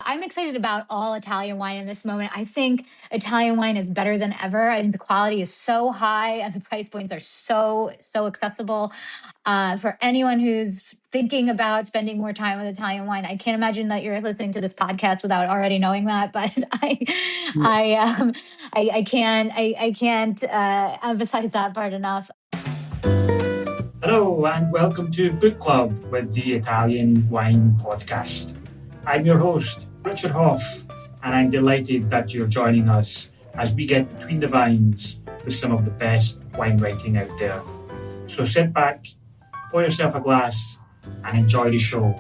I'm excited about all Italian wine in this moment. I think Italian wine is better than ever. I think the quality is so high and the price points are so accessible. For anyone who's thinking about spending more time with Italian wine, I can't imagine that you're listening to this podcast without already knowing that. But I can't emphasize that part enough. Hello and welcome to Book Club with the Italian Wine Podcast. I'm your host, Richard Hough, and I'm delighted that you're joining us as we get between the vines with some of the best wine writing out there. So sit back, pour yourself a glass, and enjoy the show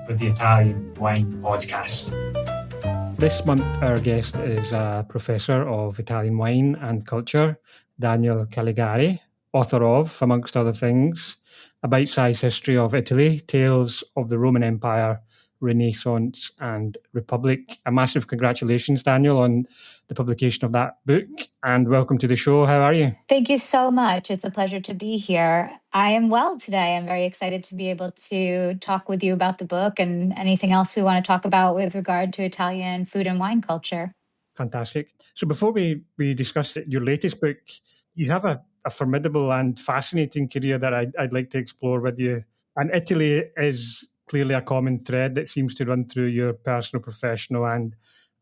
with the Italian Wine Podcast. This month, our guest is a professor of Italian wine and culture, Danielle Callegari, author of, amongst other things, A Bite-Sized History of Italy, Tales of the Roman Empire, Renaissance and Republic. A massive congratulations, Danielle, on the publication of that book, and welcome to the show. How are you? Thank you so much. It's a pleasure to be here. I am well today. I'm very excited to be able to talk with you about the book and anything else we want to talk about with regard to Italian food and wine culture. Fantastic. So before we discuss your latest book, you have a formidable and fascinating career that I'd like to explore with you. And Italy is clearly a common thread that seems to run through your personal, professional and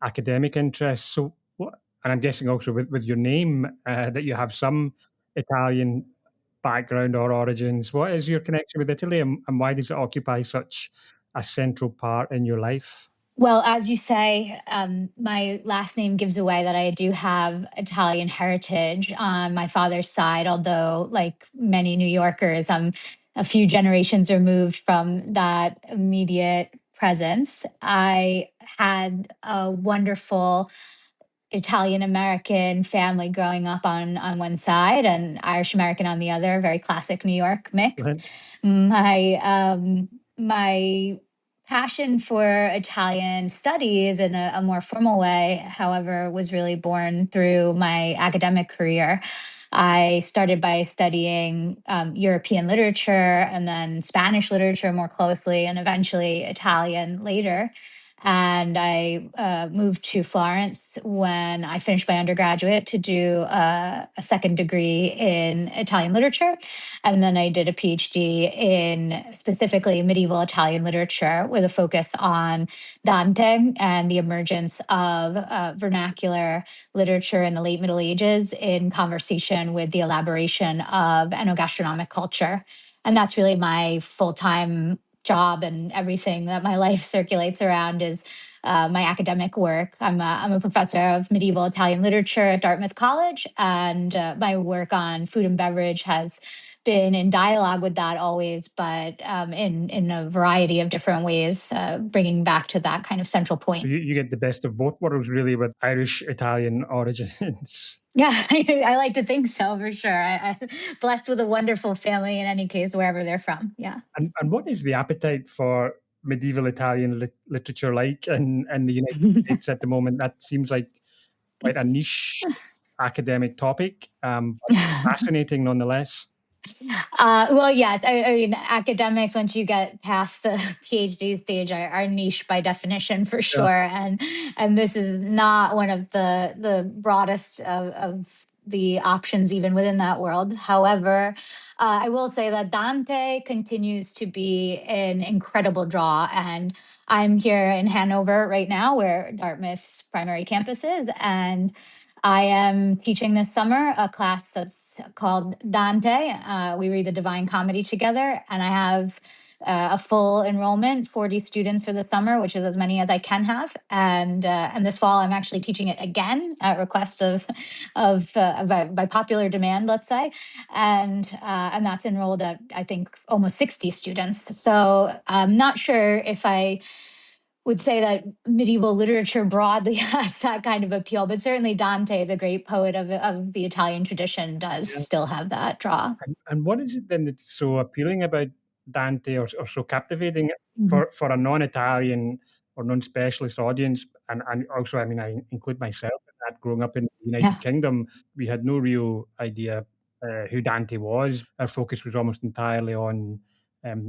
academic interests. So and I'm guessing also with your name that you have some Italian background or origins. What is your connection with Italy and why does it occupy such a central part in your life? Well, as you say, my last name gives away that I do have Italian heritage on my father's side, although, like many New Yorkers, I'm a few generations removed from that immediate presence. I had a wonderful Italian American family growing up on one side and Irish American on the other, very classic New York mix. Right. My passion for Italian studies in a more formal way, however, was really born through my academic career. I started by studying European literature and then Spanish literature more closely, and eventually Italian later. And I moved to Florence when I finished my undergraduate to do a second degree in Italian literature. And then I did a PhD in specifically medieval Italian literature with a focus on Dante and the emergence of vernacular literature in the late Middle Ages in conversation with the elaboration of enogastronomic culture. And that's really my full-time job, and everything that my life circulates around is my academic work. I'm a professor of medieval Italian literature at Dartmouth College, and my work on food and beverage has been in dialogue with that always, but in a variety of different ways, bringing back to that kind of central point. So you get the best of both worlds, really, with Irish Italian origins. Yeah, I like to think so, for sure. I'm blessed with a wonderful family in any case, wherever they're from. Yeah. And what is the appetite for medieval Italian literature like in the United States at the moment? That seems like quite a niche academic topic, but fascinating nonetheless. Well, yes. I mean, academics, once you get past the PhD stage, are niche by definition, for sure. And this is not one of the broadest of the options even within that world. However, I will say that Dante continues to be an incredible draw. And I'm here in Hanover right now, where Dartmouth's primary campus is. And I am teaching this summer a class that's called Dante. We read the Divine Comedy together, and I have a full enrollment, 40 students for the summer, which is as many as I can have. And this fall, I'm actually teaching it again at request by popular demand, let's say, and that's enrolled at, I think, almost 60 students. So I'm not sure if I would say that medieval literature broadly has that kind of appeal, but certainly Dante, the great poet of the Italian tradition, does still have that draw. And what is it then that's so appealing about Dante or so captivating for a non-Italian or non-specialist audience? And also, I mean, I include myself in that. Growing up in the United Kingdom, we had no real idea who Dante was. Our focus was almost entirely on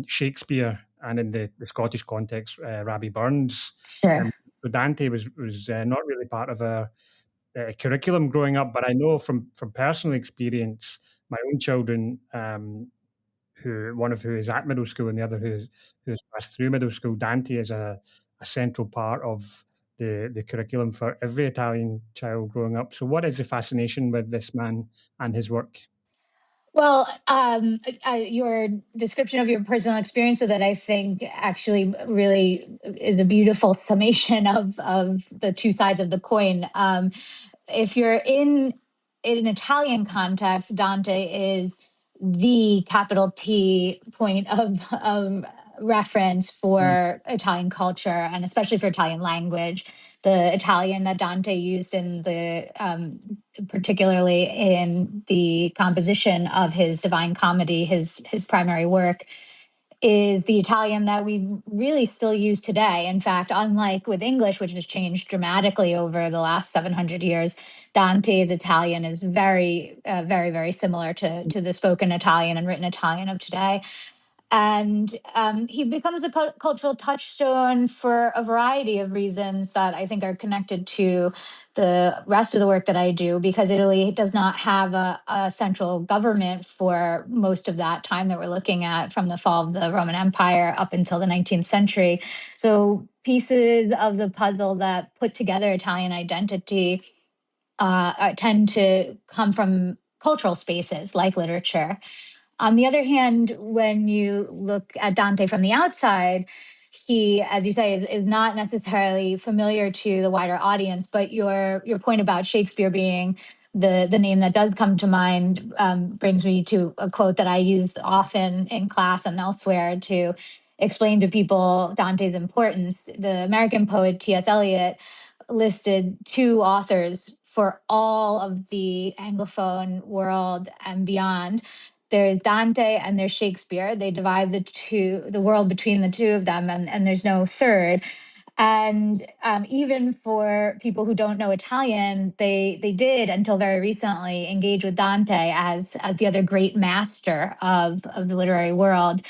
Shakespeare, and in the Scottish context, Rabbie Burns. Sure. So Dante was not really part of a curriculum growing up, but I know from personal experience, my own children, who one of who is at middle school and the other who's passed through middle school, Dante is a central part of the curriculum for every Italian child growing up. So, what is the fascination with this man and his work? Well, your description of your personal experience with it, I think, actually really is a beautiful summation of the two sides of the coin. If you're in an Italian context, Dante is the capital T point of reference Mm. for Italian culture and especially for Italian language. The Italian that Dante used in the particularly in the composition of his Divine Comedy, his primary work, is the Italian that we really still use today. In fact, unlike with English, which has changed dramatically over the last 700 years, Dante's Italian is very, very similar to the spoken Italian and written Italian of today. And he becomes a cultural touchstone for a variety of reasons that I think are connected to the rest of the work that I do, because Italy does not have a central government for most of that time that we're looking at, from the fall of the Roman Empire up until the 19th century. So pieces of the puzzle that put together Italian identity tend to come from cultural spaces like literature. On the other hand, when you look at Dante from the outside, he, as you say, is not necessarily familiar to the wider audience. But your point about Shakespeare being the name that does come to mind brings me to a quote that I used often in class and elsewhere to explain to people Dante's importance. The American poet T.S. Eliot listed two authors for all of the Anglophone world and beyond. There's Dante and there's Shakespeare. They divide the world between the two of them, and there's no third. And even for people who don't know Italian, they did until very recently engage with Dante as the other great master of the literary world.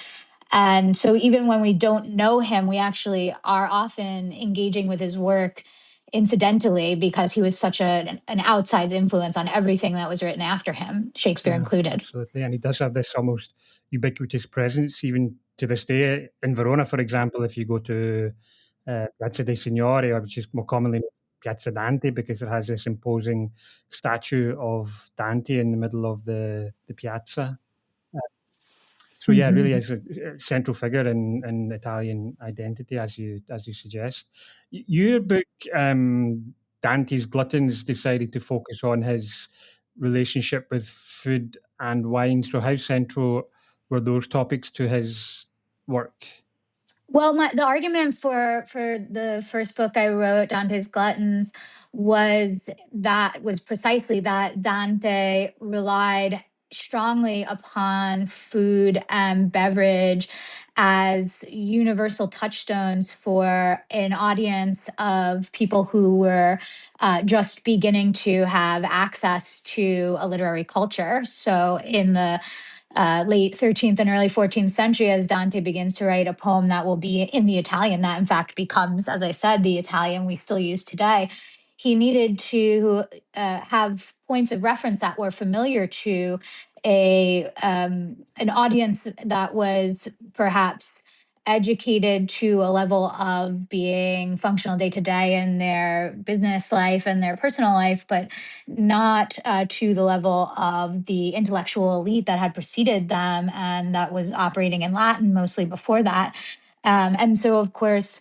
And so even when we don't know him, we actually are often engaging with his work incidentally, because he was such an outsized influence on everything that was written after him, Shakespeare Yeah, included. absolutely. And he does have this almost ubiquitous presence, even to this day. In Verona, for example, if you go to Piazza dei Signori, or which is more commonly Piazza Dante, because it has this imposing statue of Dante in the middle of the piazza. So yeah, it really is a central figure in Italian identity, as you suggest. Your book, Dante's Gluttons, decided to focus on his relationship with food and wine. So how central were those topics to his work? Well, the argument for the first book I wrote, Dante's Gluttons, was precisely that Dante relied strongly upon food and beverage as universal touchstones for an audience of people who were just beginning to have access to a literary culture. So in the late 13th and early 14th century, as Dante begins to write a poem that will be in the Italian, that in fact becomes, as I said, the Italian we still use today. He needed to have points of reference that were familiar to an audience that was perhaps educated to a level of being functional day to day in their business life and their personal life, but not to the level of the intellectual elite that had preceded them and that was operating in Latin mostly before that. And so, of course,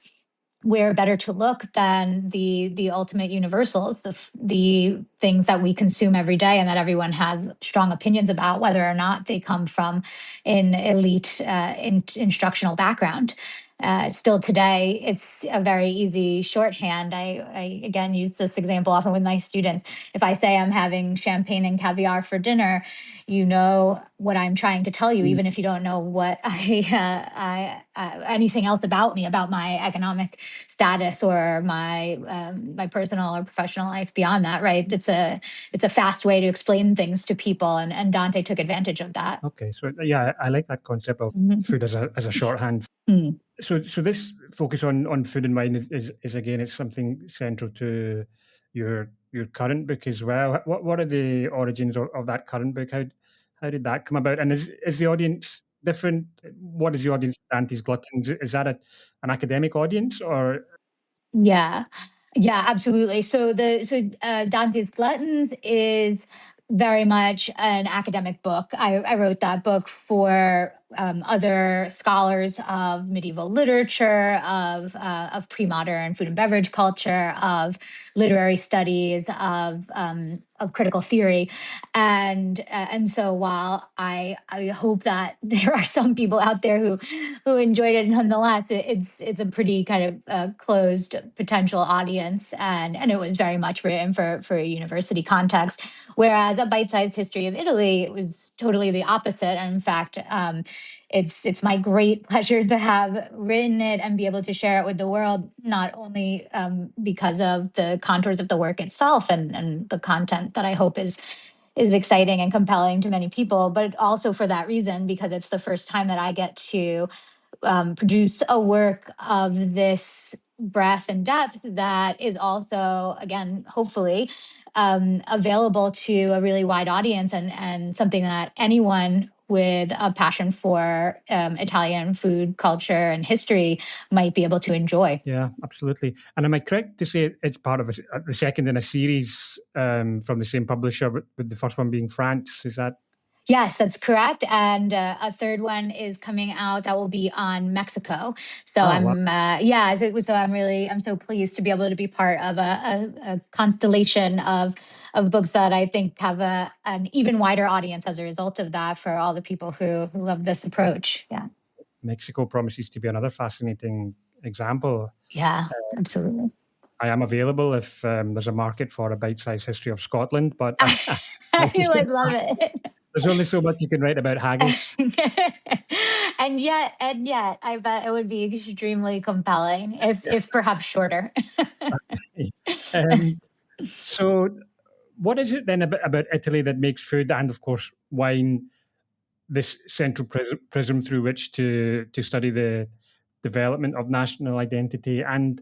where better to look than the ultimate universals, the things that we consume every day and that everyone has strong opinions about, whether or not they come from an elite instructional background. Still today, it's a very easy shorthand. I again use this example often with my students. If I say I'm having champagne and caviar for dinner, you know what I'm trying to tell you, even if you don't know what anything else about me, about my economic status or my personal or professional life beyond that. Right? It's a fast way to explain things to people, and Dante took advantage of that. Okay, so yeah, I like that concept of food as a shorthand. Mm. So this focus on food and wine is again, it's something central to your current book as well. What are the origins of that current book? How did that come about? And is the audience different? What is the audience for Dante's Gluttons? Is that an academic audience or Yeah. Yeah, absolutely. Dante's Gluttons is very much an academic book. I wrote that book for other scholars of medieval literature, of pre-modern food and beverage culture, of literary studies, of critical theory, and so while I hope that there are some people out there who enjoyed it nonetheless, it's a pretty kind of closed potential audience, and it was very much written for a university context. Whereas a bite-sized history of Italy, it was totally the opposite. And in fact, it's my great pleasure to have written it and be able to share it with the world, not only because of the contours of the work itself and the content that I hope is exciting and compelling to many people, but also for that reason, because it's the first time that I get to produce a work of this breadth and depth that is also, again, hopefully, available to a really wide audience, and something that anyone with a passion for Italian food, culture, and history might be able to enjoy. yeah, absolutely. And am I correct to say it's part of the second in a series from the same publisher, with the first one being France? Is that Yes, that's correct. And a third one is coming out that will be on Mexico. So oh wow. yeah, so I'm so pleased to be able to be part of a constellation of books that I think have an even wider audience as a result of that, for all the people who love this approach. Yeah. Mexico promises to be another fascinating example. Yeah, absolutely. I am available if there's a market for a bite-sized history of Scotland, but I I would love it. there's only so much you can write about haggis. And yet, I bet it would be extremely compelling, if perhaps shorter. um, so, what is it then about Italy that makes food and, of course, wine this central prism through which to study the development of national identity? And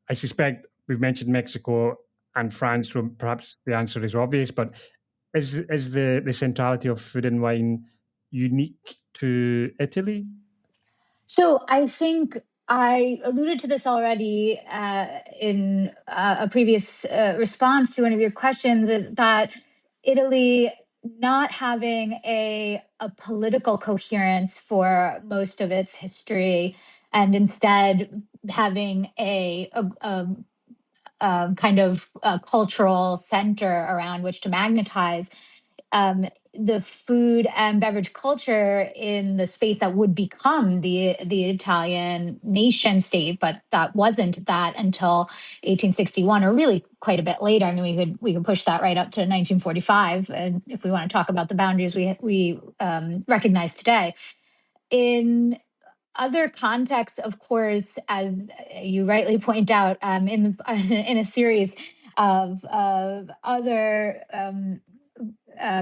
I suspect we've mentioned Mexico and France, so perhaps the answer is obvious, but is the centrality of food and wine unique to Italy? So I think I alluded to this already in a previous response to one of your questions, is that Italy not having a political coherence for most of its history, and instead having a kind of cultural center around which to magnetize the food and beverage culture in the space that would become the Italian nation state, but that wasn't that until 1861, or really quite a bit later. I mean, we could push that right up to 1945, and if we want to talk about the boundaries we recognize today. In other contexts, of course, as you rightly point out, in a series of other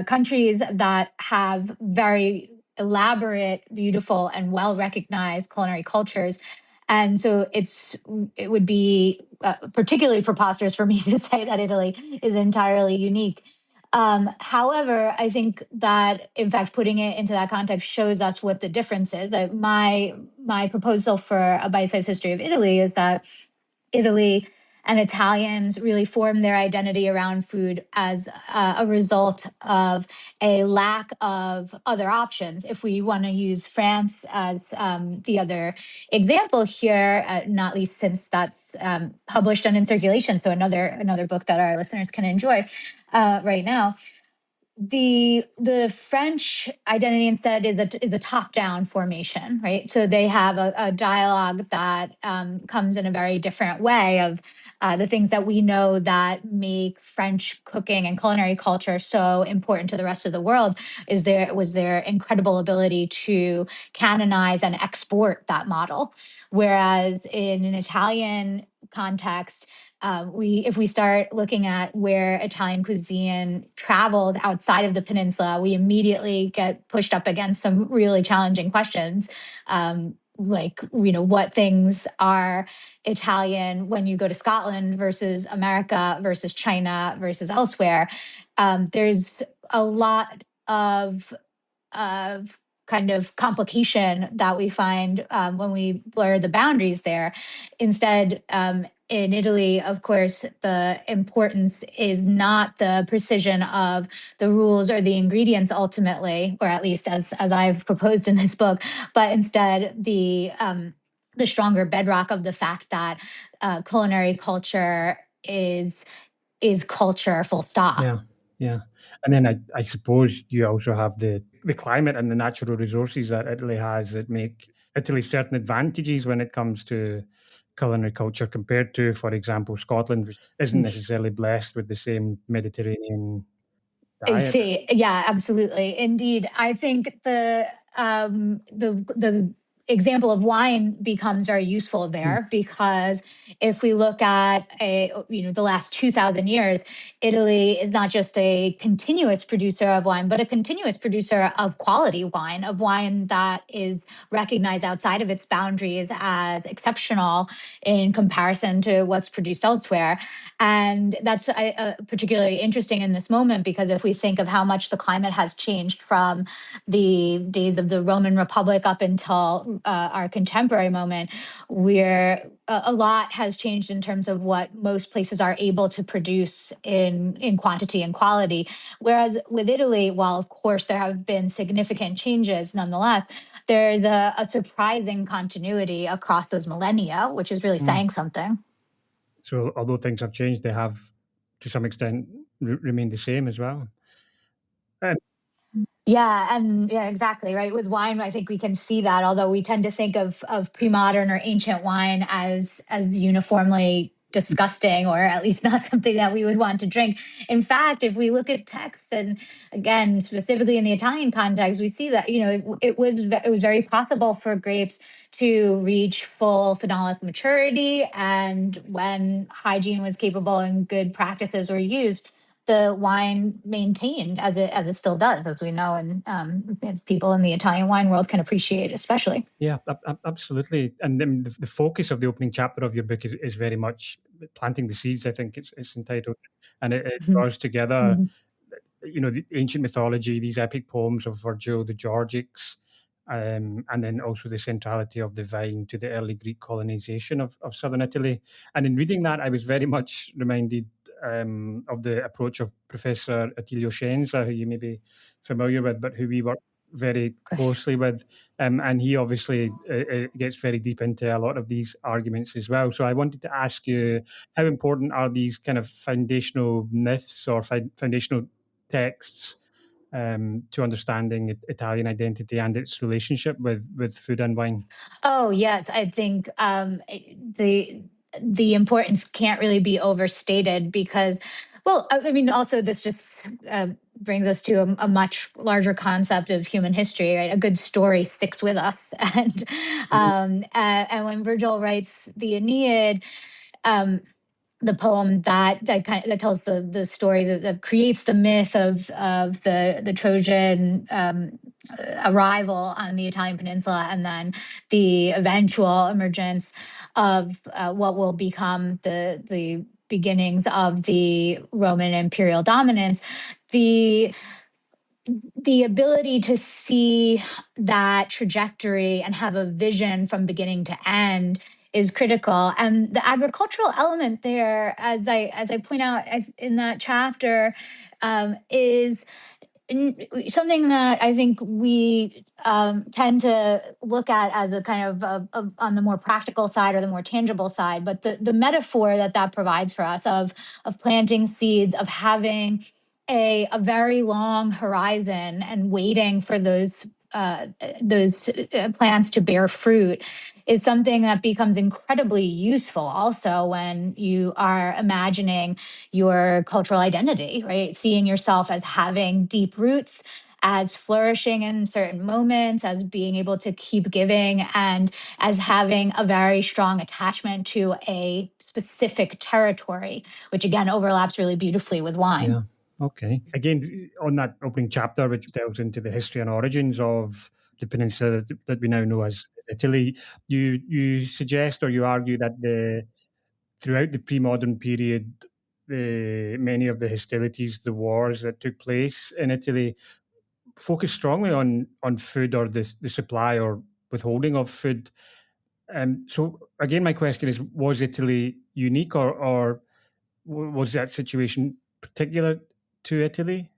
countries that have very elaborate, beautiful, and well recognized culinary cultures. And so it would be particularly preposterous for me to say that Italy is entirely unique. However, I think that, in fact, putting it into that context shows us what the difference is. My proposal for a bite-sized history of Italy is that Italy and Italians really form their identity around food as a result of a lack of other options. If we want to use France as the other example here, not least since that's published and in circulation, so another book that our listeners can enjoy right now. The French identity instead is a top down formation, right? So they have a dialogue that comes in a very different way of the things that we know that make French cooking and culinary culture so important to the rest of the world. Was their incredible ability to canonize and export that model, whereas in an Italian context, if we start looking at where Italian cuisine travels outside of the peninsula, we immediately get pushed up against some really challenging questions. like, what things are Italian when you go to Scotland versus America versus China versus elsewhere. There's a lot of kind of complication that we find when we blur the boundaries there. Instead, in Italy, of course, the importance is not the precision of the rules or the ingredients ultimately, or at least as I've proposed in this book, but instead the stronger bedrock of the fact that culinary culture is culture, full stop. Yeah, yeah. And then I suppose you also have the climate and the natural resources that Italy has that make Italy certain advantages when it comes to culinary culture compared to, for example, Scotland, which isn't necessarily blessed with the same Mediterranean I diet. see. Yeah, absolutely. Indeed. I think the example of wine becomes very useful there because if we look at the last 2000 years, Italy is not just a continuous producer of wine, but a continuous producer of quality wine, of wine that is recognized outside of its boundaries as exceptional in comparison to what's produced elsewhere. And that's particularly interesting in this moment because if we think of how much the climate has changed from the days of the Roman Republic up until our contemporary moment, where a lot has changed in terms of what most places are able to produce in quantity and quality. Whereas with Italy, while of course there have been significant changes, nonetheless, there's a surprising continuity across those millennia, which is really saying something. So although things have changed, they have to some extent remained the same as well. And Yeah, and yeah, exactly, right? With wine, I think we can see that, although we tend to think of pre-modern or ancient wine as uniformly disgusting or at least not something that we would want to drink. In fact, if we look at texts and again, specifically in the Italian context, we see that, it was very possible for grapes to reach full phenolic maturity and when hygiene was capable and good practices were used, the wine maintained as it still does, as we know, and people in the Italian wine world can appreciate, especially. yeah, absolutely. And then the focus of the opening chapter of your book is very much planting the seeds. I think it's entitled, and it Mhm. draws together, Mhm. the ancient mythology, these epic poems of Virgil, the Georgics, and then also the centrality of the vine to the early Greek colonization of southern Italy. And in reading that, I was very much reminded of the approach of Professor Attilio Scienza, who you may be familiar with, but who we work very Of course. closely with. And he obviously gets very deep into a lot of these arguments as well. So I wanted to ask you, how important are these kind of foundational myths or foundational texts to understanding Italian identity and its relationship with food and wine? Oh yes, I think the importance can't really be overstated because, well, I mean, also this just brings us to a much larger concept of human history, right? A good story sticks with us, and when Virgil writes the Aeneid. Um, the poem that tells the story that creates the myth of the Trojan arrival on the Italian peninsula and then the eventual emergence of what will become the beginnings of the Roman imperial dominance. The the ability to see that trajectory and have a vision from beginning to end is critical, and the agricultural element there, as I point out in that chapter, is something that I think we tend to look at as a kind of on the more practical side or the more tangible side. But the metaphor that provides for us of planting seeds, of having a very long horizon and waiting for those plants to bear fruit is something that becomes incredibly useful also when you are imagining your cultural identity, right? Seeing yourself as having deep roots, as flourishing in certain moments, as being able to keep giving, and as having a very strong attachment to a specific territory, which again overlaps really beautifully with wine. Yeah. Okay. Again, on that opening chapter, which delves into the history and origins of the peninsula that we now know as Italy. You suggest or you argue that throughout the pre-modern period, many of the hostilities, the wars that took place in Italy, focused strongly on food or the supply or withholding of food. So again, my question is: was Italy unique, or was that situation particular to Italy?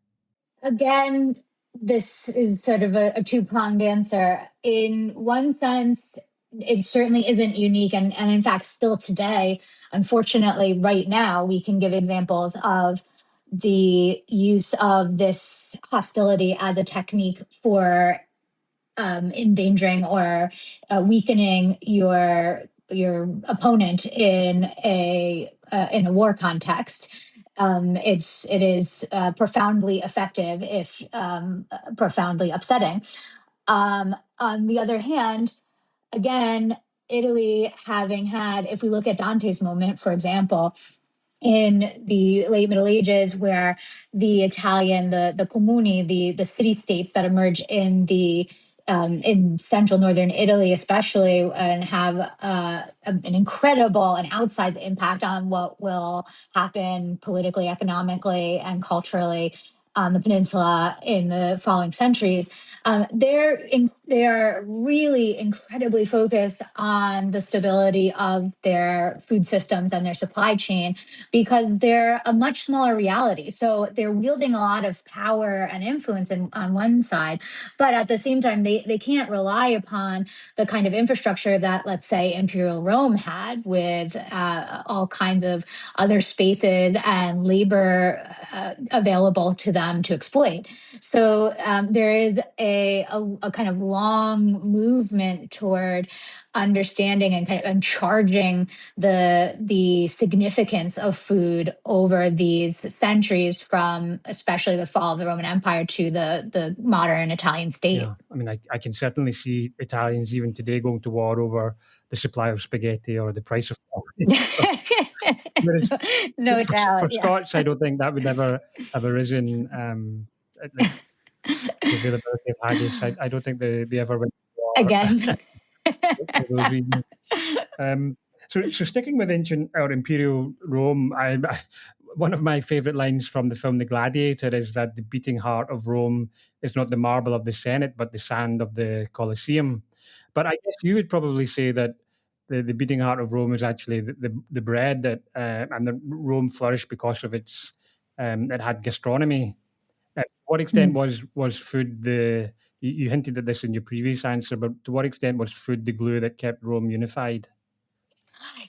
Again, this is sort of a two-pronged answer. In one sense, it certainly isn't unique. And in fact, still today, unfortunately, right now, we can give examples of the use of this hostility as a technique for endangering or weakening your opponent in a war context. It is profoundly effective, if profoundly upsetting. On the other hand, again, Italy having had, if we look at Dante's moment, for example, in the late Middle Ages, where the Italian, the comuni, the city states that emerge in central northern Italy, especially, and have an incredible and outsized impact on what will happen politically, economically, and culturally on the peninsula in the following centuries. They are really incredibly focused on the stability of their food systems and their supply chain, because they're a much smaller reality. So they're wielding a lot of power and influence on one side, but at the same time, they can't rely upon the kind of infrastructure that, let's say, Imperial Rome had, with all kinds of other spaces and labor available to them to exploit. So there is a kind of long movement toward understanding and kind of and charging the significance of food over these centuries, from especially the fall of the Roman Empire to the modern Italian state. Yeah, I mean, I can certainly see Italians even today going to war over the supply of spaghetti or the price of coffee. Whereas No for doubt, yeah. Scots, I don't think that would ever have arisen. Like the availability of haggis, I don't think they ever went to war Again. for those reasons. So sticking with ancient or imperial Rome, one of my favorite lines from the film The Gladiator is that the beating heart of Rome is not the marble of the Senate, but the sand of the Colosseum. But I guess you would probably say that the beating heart of Rome is actually the bread that and the Rome flourished because of it had gastronomy. To what extent was food you hinted at this in your previous answer, but to what extent was food the glue that kept Rome unified?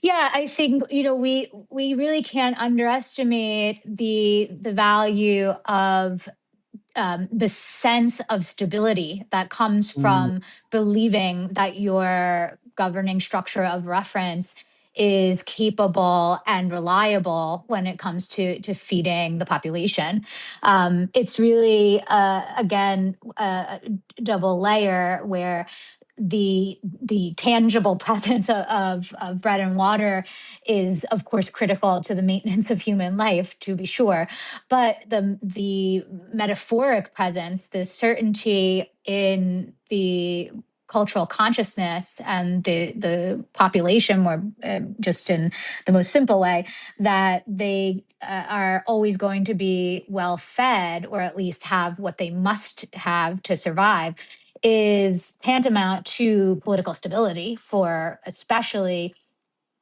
Yeah, I think, we really can't underestimate the value of the sense of stability that comes Mm, from believing that your governing structure of reference is capable and reliable when it comes to feeding the population. It's really, again, a double layer, where the tangible presence of bread and water is, of course, critical to the maintenance of human life, to be sure, but the metaphoric presence, the certainty in the cultural consciousness and the population, more just in the most simple way, that they are always going to be well fed, or at least have what they must have to survive, is tantamount to political stability for especially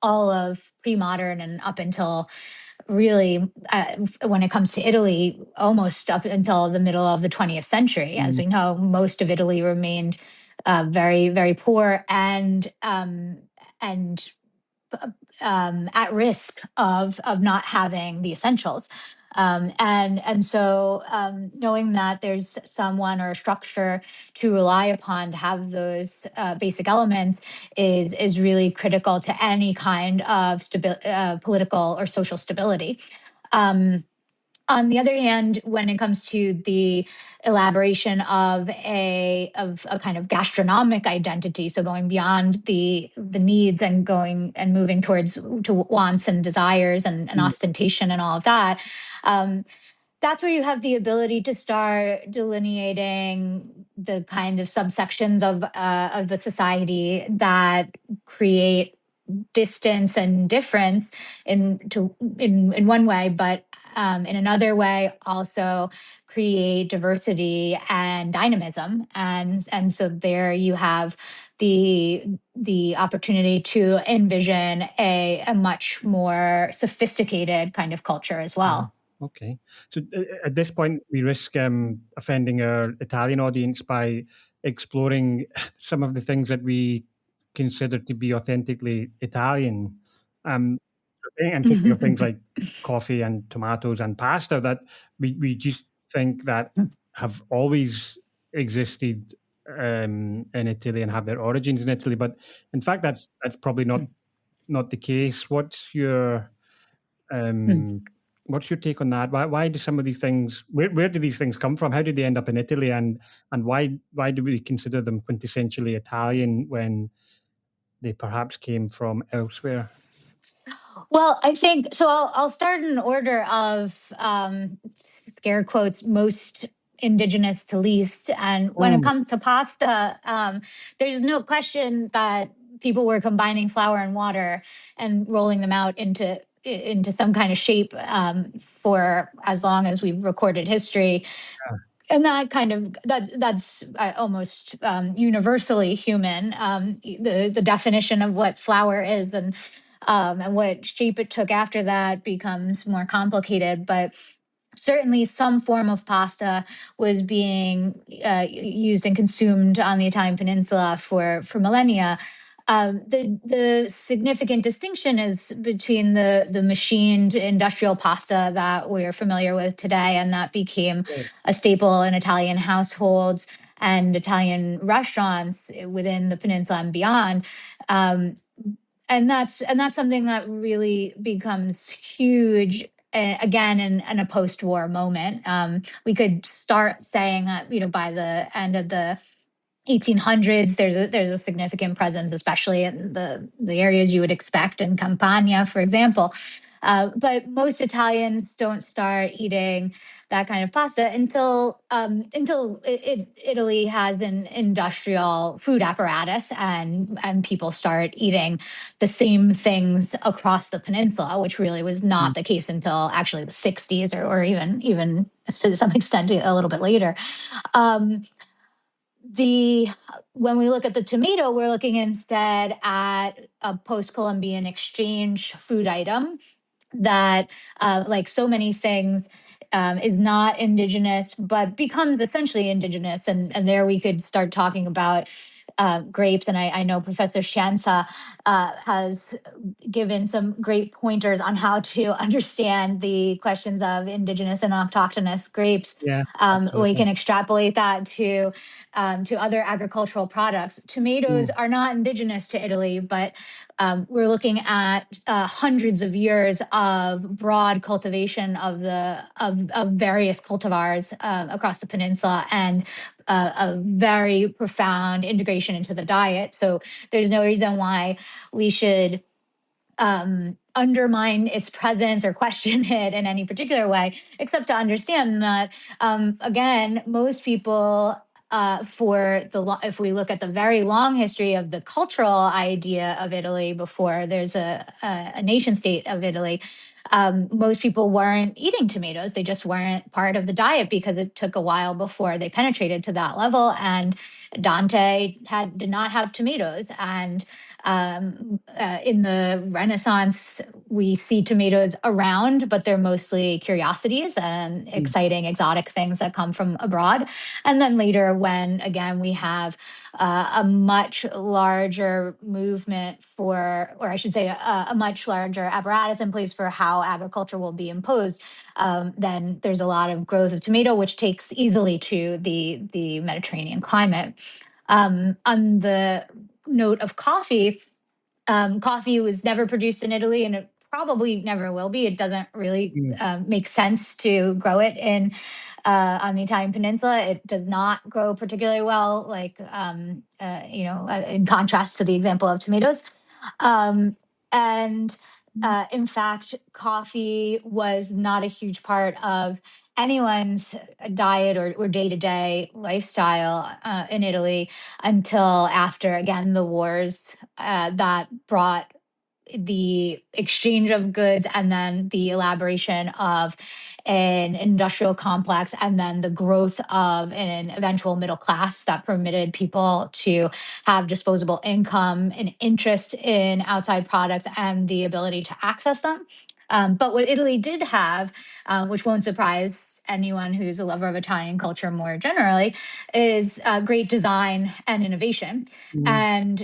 all of pre-modern and up until, really, when it comes to Italy, almost up until the middle of the 20th century. As mm, we know, most of Italy remained very, very poor and at risk of not having the essentials. And so knowing that there's someone or a structure to rely upon to have those basic elements is really critical to any kind of political or social stability. Um, on the other hand, when it comes to the elaboration of a kind of gastronomic identity, so going beyond the needs and going and moving towards to wants and desires and mm. ostentation and all of that, um, that's where you have the ability to start delineating the kind of subsections of a society that create distance and difference in one way, but in another way also create diversity and dynamism. And so there you have the opportunity to envision a much more sophisticated kind of culture as Yeah. well. Okay. So at this point, we risk offending our Italian audience by exploring some of the things that we consider to be authentically Italian. Um, I'm thinking of things like coffee and tomatoes and pasta that we just think that have always existed in Italy and have their origins in Italy. But in fact, that's probably not the case. Um, what's your take on that? Why do some of these things? Where do these things come from? How did they end up in Italy? And why do we consider them quintessentially Italian when they perhaps came from elsewhere? Well, I think so. I'll start in order of scare quotes most indigenous to least. And when it Mm, comes to pasta, there's no question that people were combining flour and water and rolling them out into some kind of shape for as long as we've recorded history. And that kind of that's almost universally human. The definition of what flour is and what shape it took after that becomes more complicated. But certainly, some form of pasta was being used and consumed on the Italian Peninsula for millennia. The significant distinction is between the machined industrial pasta that we're familiar with today, and that became right. a staple in Italian households and Italian restaurants within the peninsula and beyond. Um, and that's something that really becomes huge again in a post-war moment. We could start saying that by the end of the 1800s there's a significant presence, especially in the areas you would expect in Campania, for example. But most Italians don't start eating that kind of pasta until Italy has an industrial food apparatus, and people start eating the same things across the peninsula, which really was Mm, not the case until actually the 60s, or even to some extent a little bit later. Um, the When we look at the tomato, we're looking instead at a post-Columbian exchange food item that, like so many things, is not indigenous, but becomes essentially indigenous. And there we could start talking about grapes. And I know Professor Scienza has given some great pointers on how to understand the questions of indigenous and autochthonous grapes. yeah, We absolutely. can extrapolate that to other agricultural products. Tomatoes Mm, are not indigenous to Italy, but we're looking at hundreds of years of broad cultivation of various cultivars across the peninsula, and a very profound integration into the diet. So there's no reason why we should undermine its presence or question it in any particular way, except to understand that, again, most people, if we look at the very long history of the cultural idea of Italy before there's a nation state of Italy, most people weren't eating tomatoes. They just weren't part of the diet because it took a while before they penetrated to that level. And Dante did not have tomatoes. And in the Renaissance, we see tomatoes around, but they're mostly curiosities and mm, exciting, exotic things that come from abroad. And then later, when again we have a much larger movement for, or I should say, a much larger apparatus in place for how agriculture will be imposed, then there's a lot of growth of tomato, which takes easily to the Mediterranean climate. On the note of coffee, coffee was never produced in Italy, and it probably never will be. It doesn't really mm, make sense to grow it on the Italian peninsula. It does not grow particularly well, like in contrast to the example of tomatoes. And In fact, coffee was not a huge part of anyone's diet or day-to-day lifestyle in Italy until after, again, the wars that brought the exchange of goods and then the elaboration of an industrial complex and then the growth of an eventual middle class that permitted people to have disposable income and interest in outside products and the ability to access them. But what Italy did have, which won't surprise anyone who's a lover of Italian culture more generally, is great design and innovation. And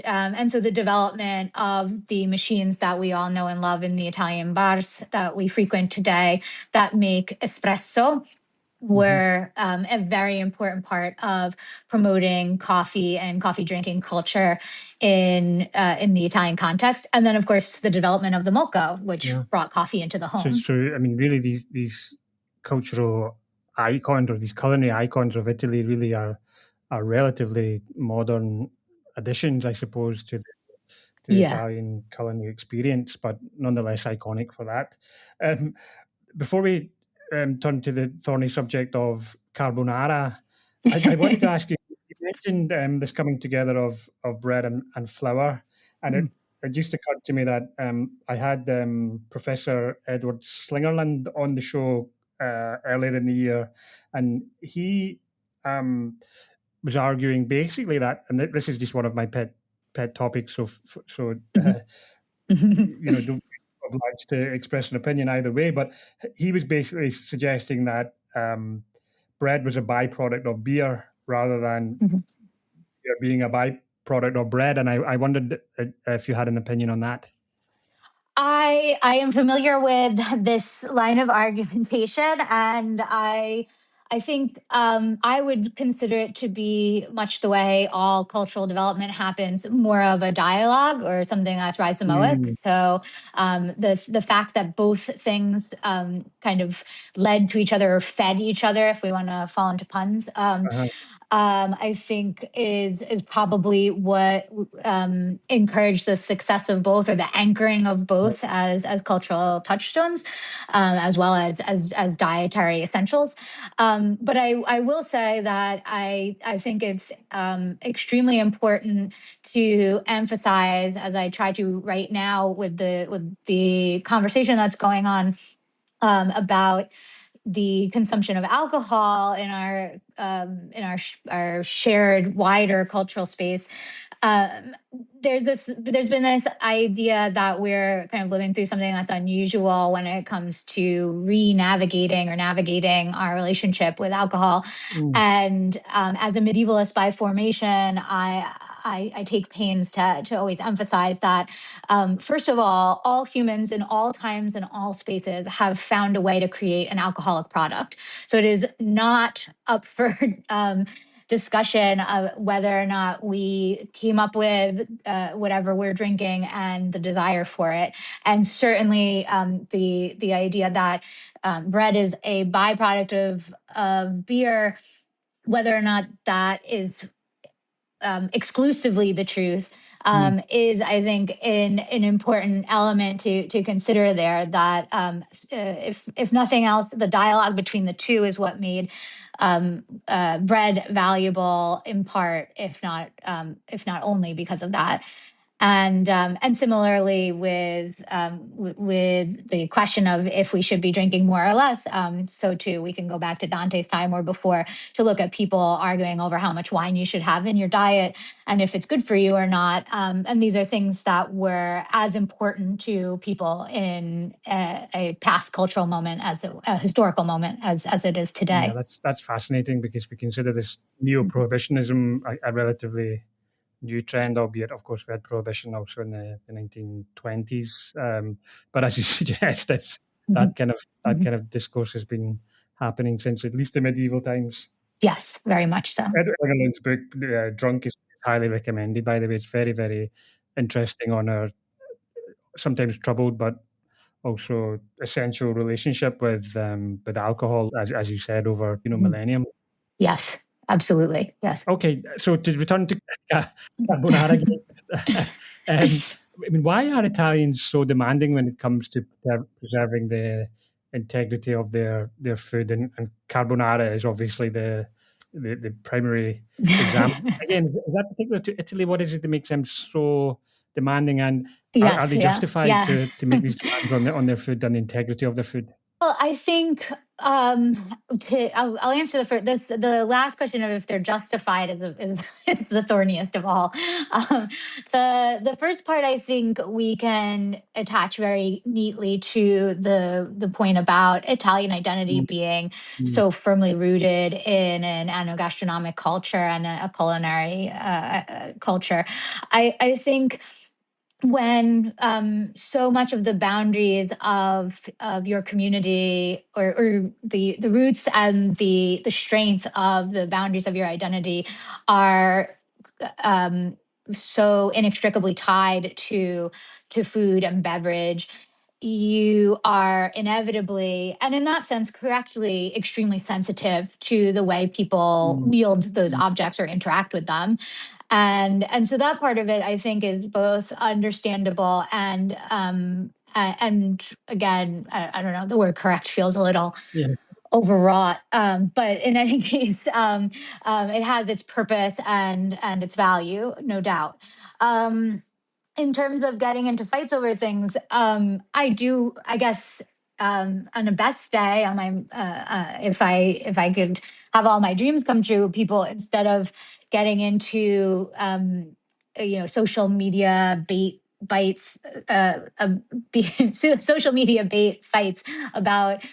so the development of the machines that we all know and love in the Italian bars that we frequent today that make espresso were a very important part of promoting coffee and coffee drinking culture in the Italian context. And then, of course, the development of the mocha, which brought coffee into the home. So I mean, really, these cultural icons or these culinary icons of Italy really are relatively modern additions, I suppose, to the Italian culinary experience, but nonetheless iconic for that. Before we turn to the thorny subject of carbonara, I wanted to ask you, you mentioned this coming together of bread and flour, and it just occurred to me that I had Professor Edward Slingerland on the show earlier in the year, and he was arguing basically that, and this is just one of my pet topics, so you know, don't feel obliged to express an opinion either way, but he was basically suggesting that bread was a byproduct of beer rather than beer being a byproduct of bread, and I wondered if you had an opinion on that. I am familiar with this line of argumentation, and I think I would consider it to be much the way all cultural development happens, more of a dialogue or something that's rhizomoic. So the fact that both things kind of led to each other or fed each other, if we want to fall into puns, I think is probably what encouraged the success of both, or the anchoring of both as cultural touchstones, as well as dietary essentials. But I will say that I think it's extremely important to emphasize, as I try to right now with the conversation that's going on about the consumption of alcohol in our shared wider cultural space. There's been this idea that we're kind of living through something that's unusual when it comes to re-navigating or navigating our relationship with alcohol. And as a medievalist by formation, I take pains to always emphasize that, first of all humans in all times and all spaces have found a way to create an alcoholic product. So it is not up for discussion of whether or not we came up with whatever we're drinking and the desire for it. And certainly the idea that bread is a byproduct of beer, whether or not that is exclusively the truth, is, I think, an important element to consider there. That if nothing else, the dialogue between the two is what made bread valuable in part, if not only because of that. And similarly with the question of if we should be drinking more or less, so too we can go back to Dante's time or before to look at people arguing over how much wine you should have in your diet and if it's good for you or not. And these are things that were as important to people in a past cultural moment as a historical moment as it is today. Yeah, that's fascinating, because we consider this neo-prohibitionism a relatively new trend, albeit, of course, we had prohibition also in the 1920s. But as you suggest, that kind of discourse has been happening since at least the medieval times. Yes, very much so. Edward Slingerland's book, Drunk, is highly recommended, by the way. It's very, very interesting on our sometimes troubled but also essential relationship with alcohol, as you said, over millennium. Yes. Absolutely. Yes. Okay. So to return to carbonaragate, I mean, why are Italians so demanding when it comes to preserving the integrity of their food? And carbonara is obviously the primary example. Again, is that particular to Italy? What is it that makes them so demanding? And are Yes, they yeah, justified yeah. to make these demands on their food and the integrity of their food? Well, I think I'll answer the last question of if they're justified is the thorniest of all. Um, the first part I think we can attach very neatly to the point about Italian identity Mm, being mm, so firmly rooted in an enogastronomic culture and a culinary culture. I think when so much of the boundaries of your community or the roots and the strength of the boundaries of your identity are um, so inextricably tied to food and beverage, you are inevitably, and in that sense correctly, extremely sensitive to the way people mm, wield those mm. objects or interact with them. And so that part of it I think is both understandable and again, I don't know, the word correct feels a little Yeah. overwrought, but in any case, it has its purpose and its value, no doubt. In terms of getting into fights over things, I do, I guess, on the best day, on my if I could have all my dreams come true, people, instead of getting into social media bait bites, social media bait fights about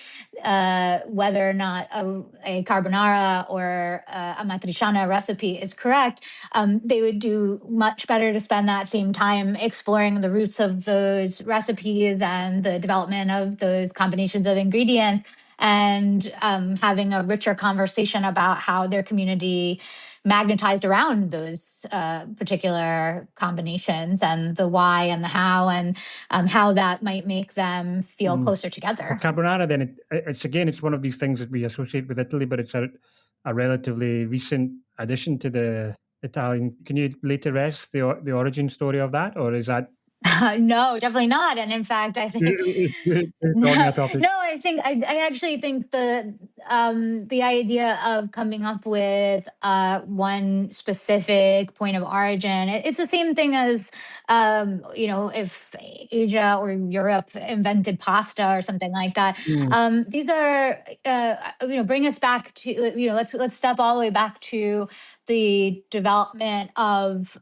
whether or not a carbonara or a matriciana recipe is correct, they would do much better to spend that same time exploring the roots of those recipes and the development of those combinations of ingredients and having a richer conversation about how their community magnetized around those particular combinations and the why and the how and how that might make them feel Mm. closer For together. carbonara, then it's one of these things that we associate with Italy, but it's a relatively recent addition to the Italian. Can you lay to rest the origin story of that, or is that No, definitely not. And in fact, I think on no, that topic? no, I actually think the idea of coming up with one specific point of origin, it's the same thing as if Asia or Europe invented pasta or something like that. Mm, These are bring us back to let's step all the way back to the development of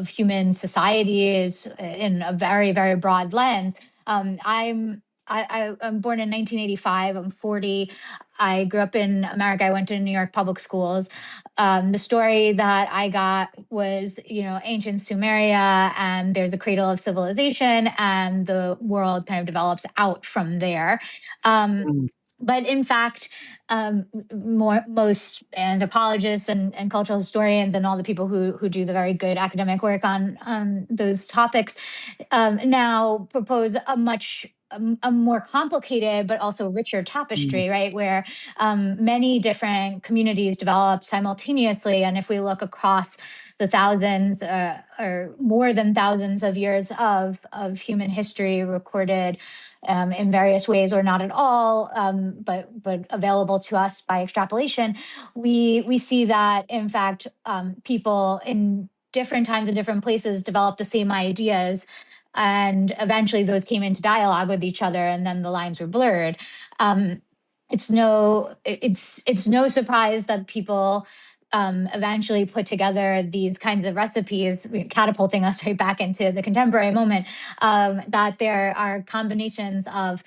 human societies in a very, very broad lens. I'm born in 1985. I'm 40. I grew up in America. I went to New York public schools. The story that I got was, ancient Sumeria, and there's a cradle of civilization, and the world kind of develops out from there. Um, mm, but in fact, most anthropologists and cultural historians and all the people who do the very good academic work on those topics now propose a more complicated but also richer mm, tapestry, right? Where many different communities developed simultaneously, and if we look across the thousands or more than thousands of years of human history recorded in various ways or not at all, but available to us by extrapolation, we see that in fact people in different times and different places developed the same ideas, and eventually those came into dialogue with each other, and then the lines were blurred. Um, it's no surprise that people eventually put together these kinds of recipes, catapulting us right back into the contemporary moment. That there are combinations of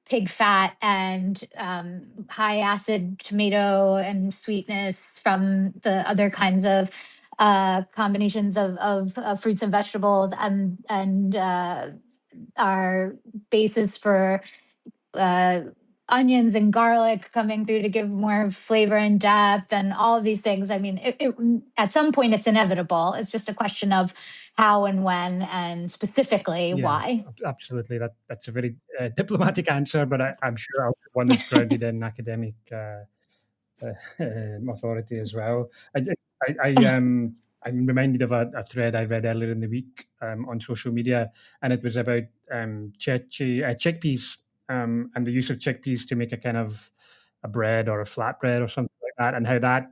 pig fat and high acid tomato and sweetness from the other kinds of combinations of fruits and vegetables and our basis for uh, onions and garlic coming through to give more flavor and depth and all of these things. I mean, at some point it's inevitable. It's just a question of how and when and specifically yeah, why. absolutely. That's a very diplomatic answer, but I'm sure one that's grounded in academic authority as well. I I'm reminded of a thread I read earlier in the week on social media, and it was about chickpeas and the use of chickpeas to make a kind of a bread or a flatbread or something like that, and how that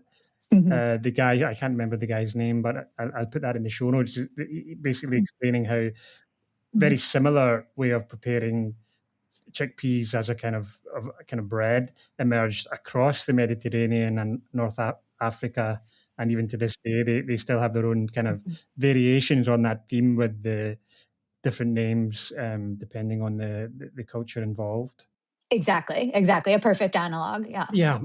the guy, I can't remember the guy's name, but I'll put that in the show notes, basically explaining how very similar way of preparing chickpeas as a kind of bread emerged across the Mediterranean and North Africa, and even to this day, they still have their own kind of variations on that theme with the different names depending on the culture involved. Exactly. A perfect analog. Yeah. Yeah.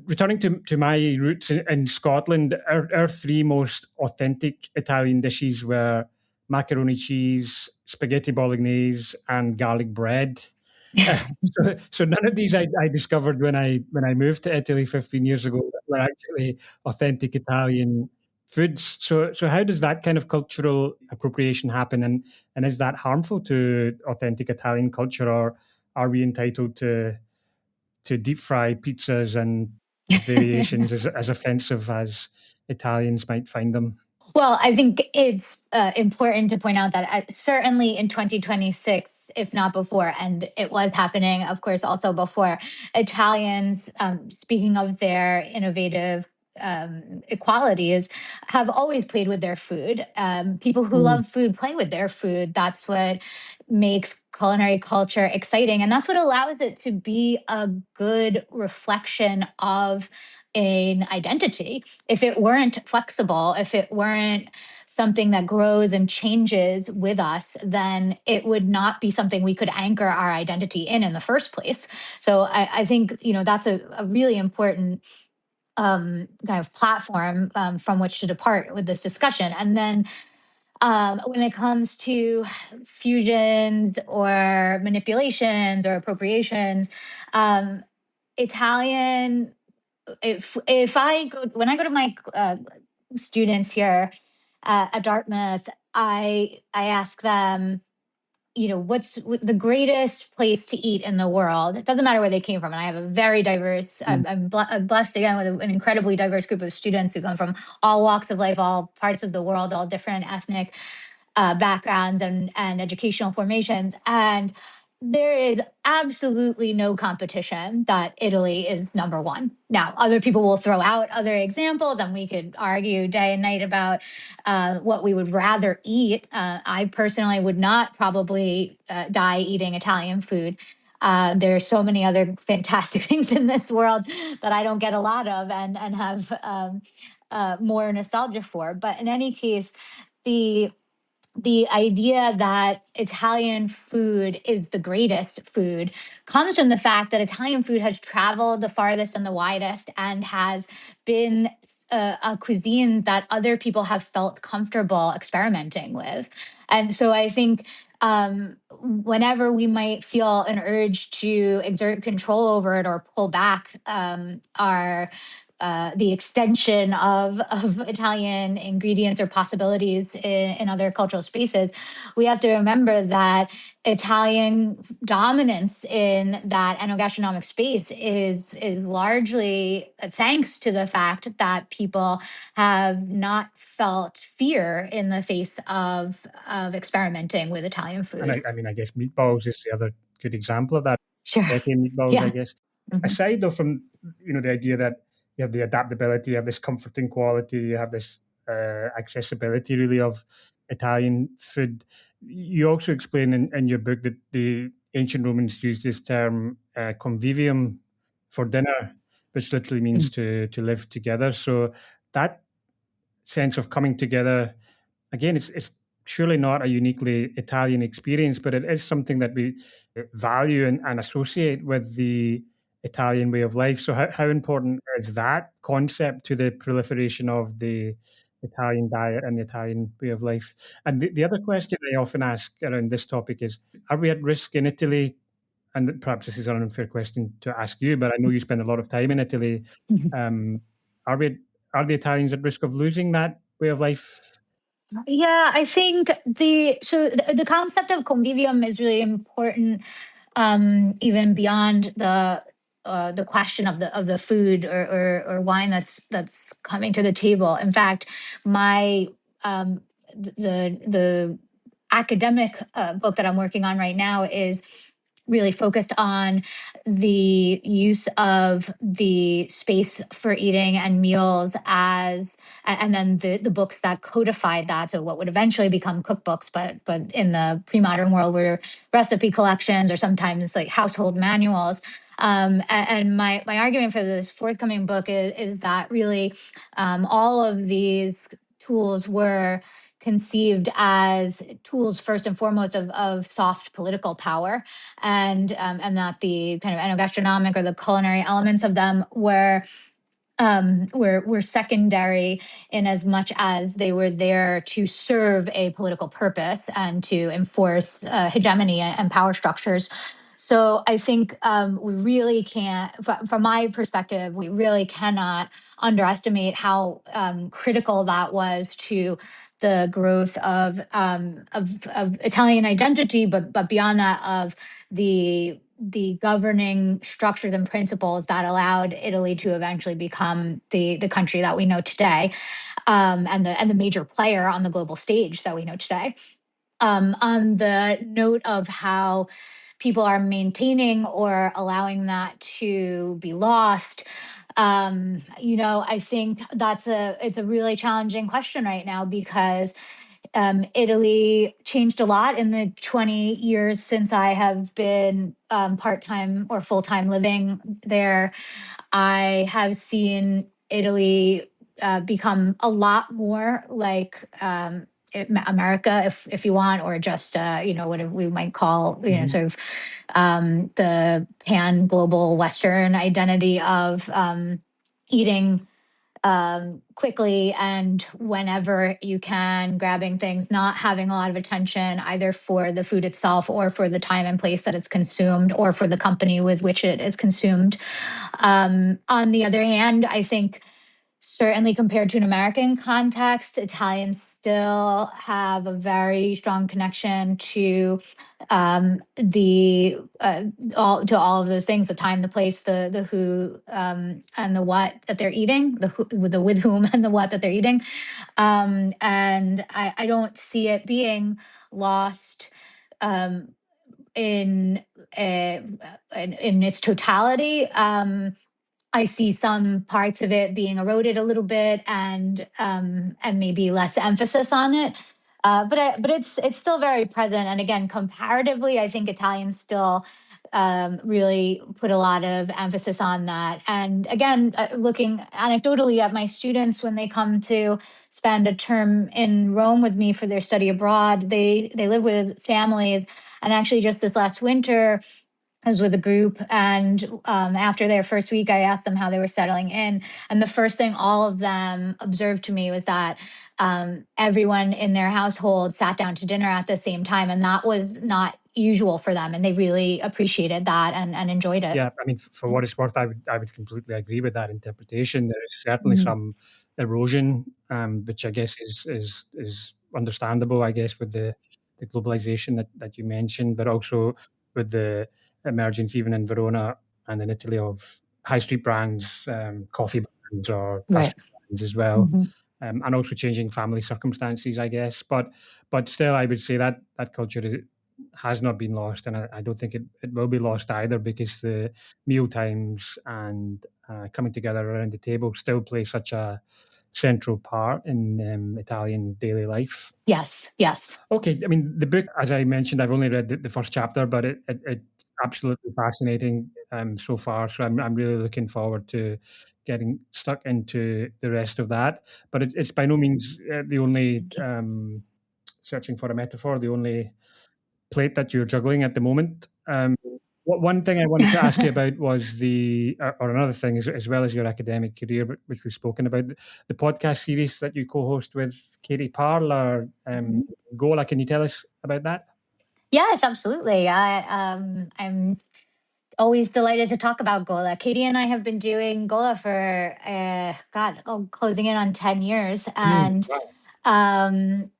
Returning to my roots in Scotland, our three most authentic Italian dishes were macaroni cheese, spaghetti bolognese, and garlic bread. So none of these I discovered when I moved to Italy 15 years ago were actually authentic Italian foods. So how does that kind of cultural appropriation happen, and is that harmful to authentic Italian culture, or are we entitled to deep fry pizzas and variations as offensive as Italians might find them? Well, I think it's important to point out that certainly in 2026, if not before, and it was happening, of course, also before, Italians, speaking of their innovative equalities, have always played with their food. People who love food play with their food. That's what makes culinary culture exciting. And that's what allows it to be a good reflection of an identity. If it weren't flexible, if it weren't something that grows and changes with us, then it would not be something we could anchor our identity in the first place. So I think that's a really important kind of platform from which to depart with this discussion. And then when it comes to fusions or manipulations or appropriations, Italian, if I go when I go to my students here at Dartmouth, I ask them, what's the greatest place to eat in the world? It doesn't matter where they came from. And I have a very diverse, I'm blessed again with an incredibly diverse group of students who come from all walks of life, all parts of the world, all different ethnic backgrounds and educational formations. And there is absolutely no competition that Italy is number one. Now, other people will throw out other examples, and we could argue day and night about what we would rather eat. I personally would not probably die eating Italian food. There are so many other fantastic things in this world that I don't get a lot of and have more nostalgia for. But in any case, the idea that Italian food is the greatest food comes from the fact that Italian food has traveled the farthest and the widest and has been a cuisine that other people have felt comfortable experimenting with. And so I think whenever we might feel an urge to exert control over it or pull back our the extension of Italian ingredients or possibilities in other cultural spaces, we have to remember that Italian dominance in that enogastronomic space is largely thanks to the fact that people have not felt fear in the face of experimenting with Italian food. And I mean, I guess meatballs is the other good example of that. Sure. Meatballs, Yeah. I guess. Aside though from the idea that you have the adaptability, you have this comforting quality, you have this accessibility really of Italian food. You also explain in your book that the ancient Romans used this term convivium for dinner, which literally means to live together. So that sense of coming together, again, it's surely not a uniquely Italian experience, but it is something that we value and associate with the Italian way of life. So how important is that concept to the proliferation of the Italian diet and the Italian way of life? And the other question I often ask around this topic is, are we at risk in Italy? And perhaps this is an unfair question to ask you, but I know you spend a lot of time in Italy. Are the Italians at risk of losing that way of life? Yeah, I think the concept of convivium is really important, even beyond the question of the food or wine that's coming to the table. In fact, my the academic book that I'm working on right now is really focused on the use of the space for eating and meals and then the books that codified that, so what would eventually become cookbooks, but in the pre-modern world were recipe collections or sometimes like household manuals. And my argument for this forthcoming book is that really all of these tools were conceived as tools first and foremost of soft political power, and that the kind of enogastronomic or the culinary elements of them were secondary in as much as they were there to serve a political purpose and to enforce hegemony and power structures. So I think we really can't, from my perspective, we really cannot underestimate how critical that was to the growth of Italian identity, but beyond that, of the governing structures and principles that allowed Italy to eventually become the country that we know today, and the major player on the global stage that we know today. On the note of how people are maintaining or allowing that to be lost, I think it's a really challenging question right now, because Italy changed a lot in the 20 years since I have been part-time or full-time living there. I have seen Italy become a lot more like America, if you want, or just what we might call sort of the pan global Western identity of eating quickly and whenever you can, grabbing things, not having a lot of attention either for the food itself or for the time and place that it's consumed or for the company with which it is consumed. On the other hand, I think certainly compared to an American context, Italians still have a very strong connection to the all of those things: the time, the place, the who, and the what that they're eating, the who, with whom and the what that they're eating. And I don't see it being lost in in its totality. I see some parts of it being eroded a little bit, and maybe less emphasis on it. But it's still very present. And again, comparatively, I think Italians still really put a lot of emphasis on that. And again, looking anecdotally at my students when they come to spend a term in Rome with me for their study abroad, they live with families. And actually, just this last winter, I was with a group, and after their first week, I asked them how they were settling in. And the first thing all of them observed to me was that everyone in their household sat down to dinner at the same time. And that was not usual for them. And they really appreciated that and enjoyed it. Yeah, I mean, for what it's worth, I would completely agree with that interpretation. There is certainly some erosion, which I guess is understandable, I guess, with the globalization that you mentioned, but also with the emergence, even in Verona and in Italy, of high street brands, coffee brands or fast food brands as well, and also changing family circumstances, I guess. But still, I would say that culture has not been lost, and I don't think it will be lost either, because the meal times and coming together around the table still play such a central part in Italian daily life. Yes. Okay, I mean, the book, as I mentioned, I've only read the first chapter, but it's absolutely fascinating so far. So I'm really looking forward to getting stuck into the rest of that. But it's by no means the only searching for a metaphor, the only plate that you're juggling at the moment. One thing I wanted to ask you about was or another thing, as well as your academic career, which we've spoken about, the podcast series that you co-host with Katie Parler, Gola. Can you tell us about that? Yes, absolutely. I'm always delighted to talk about Gola. Katie and I have been doing Gola for closing in on 10 years, and